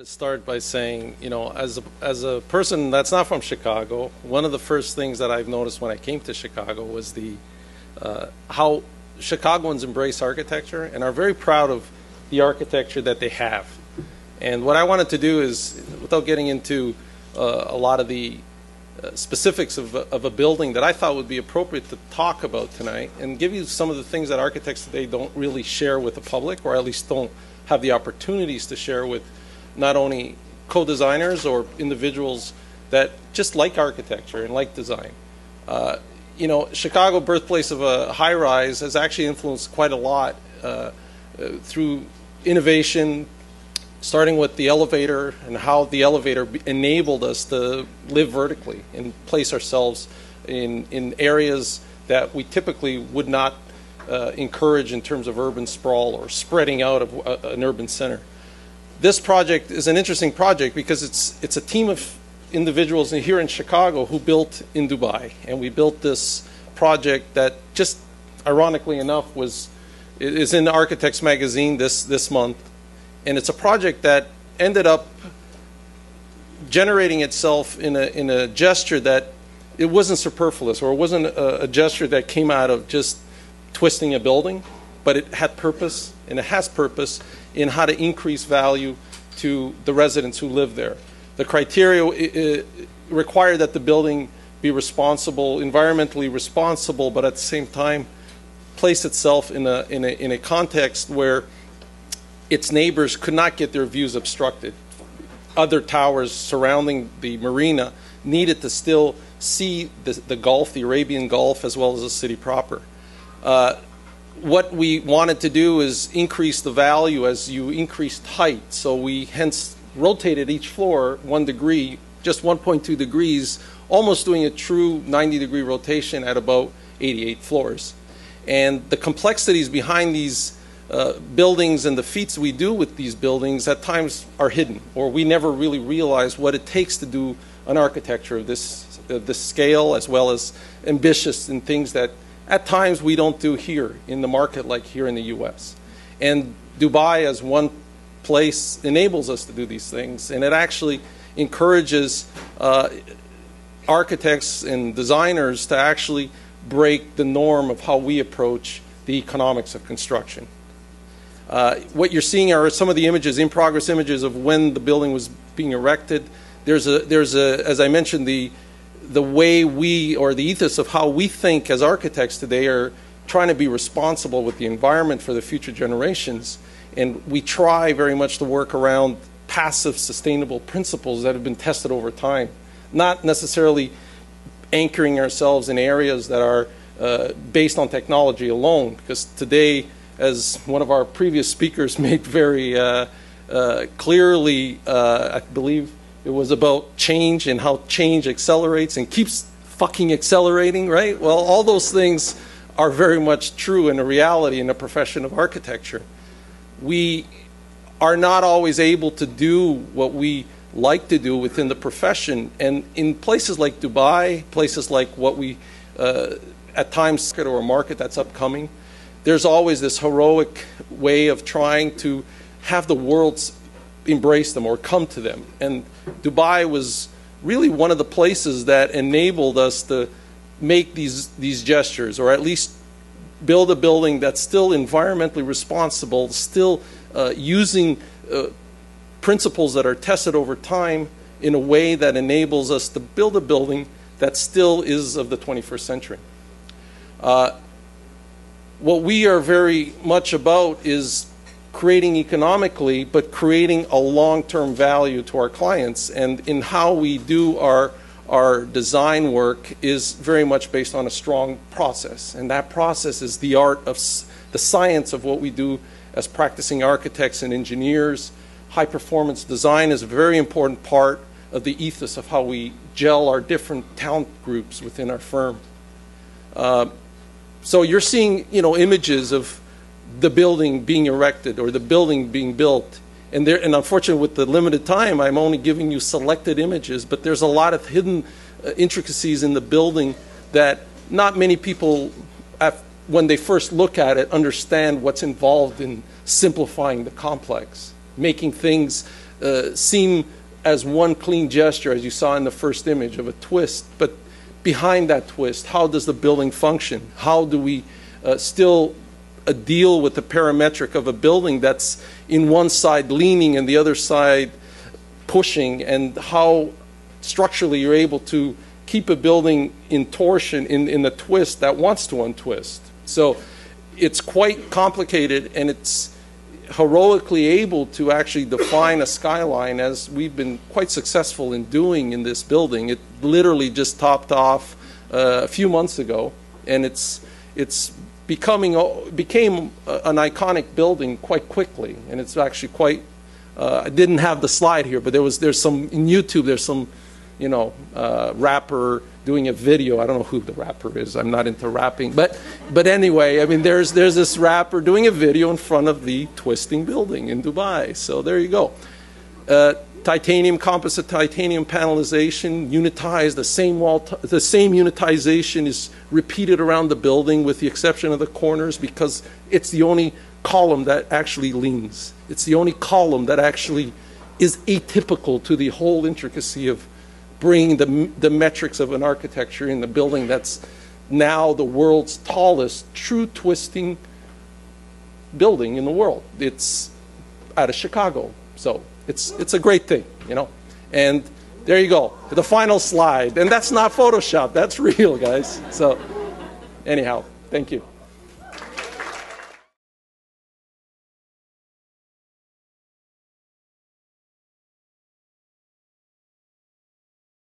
to start by saying, as a person that's not from Chicago, one of the first things that I've noticed when I came to Chicago was how Chicagoans embrace architecture and are very proud of the architecture that they have. And what I wanted to do is, without getting into a lot of the specifics of a building that I thought would be appropriate to talk about tonight, and give you some of the things that architects today don't really share with the public, or at least don't have the opportunities to share with not only co-designers or individuals that just like architecture and like design. Chicago, birthplace of a high-rise, has actually influenced quite a lot through innovation, starting with the elevator and how the elevator enabled us to live vertically and place ourselves in areas that we typically would not encourage in terms of urban sprawl or spreading out of an urban center. This project is an interesting project because it's a team of individuals here in Chicago who built in Dubai, and we built this project that, just ironically enough, is in the Architects magazine this month, and it's a project that ended up generating itself in a gesture that it wasn't superfluous, or it wasn't a gesture that came out of just twisting a building, but it had purpose, and it has purpose in how to increase value to the residents who live there. The criteria require that the building be responsible, environmentally responsible, but at the same time place itself in a context where its neighbors could not get their views obstructed. Other towers surrounding the marina needed to still see the Gulf, the Arabian Gulf, as well as the city proper. What we wanted to do is increase the value as you increased height, so we hence rotated each floor 1 degree, just 1.2 degrees, almost doing a true 90-degree rotation at about 88 floors. And the complexities behind these buildings and the feats we do with these buildings at times are hidden, or we never really realize what it takes to do an architecture of this scale, as well as ambitious in things that at times we don't do here in the market, like here in the US. And Dubai, as one place, enables us to do these things, and it actually encourages architects and designers to actually break the norm of how we approach the economics of construction. What you're seeing are some of the images, in-progress images, of when the building was being erected. There's as I mentioned, the way we, or the ethos of how we think as architects today, are trying to be responsible with the environment for the future generations. And we try very much to work around passive, sustainable principles that have been tested over time, not necessarily anchoring ourselves in areas that are based on technology alone, because today, as one of our previous speakers made very clearly, I believe it was about change and how change accelerates and keeps fucking accelerating, right? Well, all those things are very much true in a reality in the profession of architecture. We are not always able to do what we like to do within the profession, and in places like Dubai, places like what we at times, or a market that's upcoming, there's always this heroic way of trying to have the world embrace them or come to them. And Dubai was really one of the places that enabled us to make these gestures, or at least build a building that's still environmentally responsible, still using principles that are tested over time in a way that enables us to build a building that still is of the 21st century. What we are very much about is creating economically, but creating a long-term value to our clients. And in how we do our design work is very much based on a strong process. And that process is the art of the science of what we do as practicing architects and engineers. High-performance design is a very important part of the ethos of how we gel our different talent groups within our firm. So you're seeing, images of the building being erected or the building being built. And unfortunately, with the limited time, I'm only giving you selected images, but there's a lot of hidden intricacies in the building that not many people, when they first look at it, understand what's involved in simplifying the complex, making things seem as one clean gesture, as you saw in the first image of a twist, but behind that twist, how does the building function? How do we still deal with the parametric of a building that's in one side leaning and the other side pushing, and how structurally you're able to keep a building in torsion, in the twist that wants to untwist. So it's quite complicated, and it's heroically able to actually define a skyline, as we've been quite successful in doing in this building. It literally just topped off a few months ago, and it's became an iconic building quite quickly. And it's actually quite, I didn't have the slide here, but there's some, in YouTube, there's some, you know, rapper doing a video. I don't know who the rapper is. I'm not into rapping. But anyway, I mean, there's this rapper doing a video in front of the twisting building in Dubai. So there you go. Titanium, composite titanium panelization, unitized, the same unitization is repeated around the building with the exception of the corners, because it's the only column that actually leans. It's the only column that actually is atypical to the whole intricacy of bringing the metrics of an architecture in the building that's now the world's tallest true twisting building in the world. It's out of Chicago. So it's a great thing, you know. And there you go, the final slide. And that's not Photoshop, that's real, guys. So anyhow, thank you.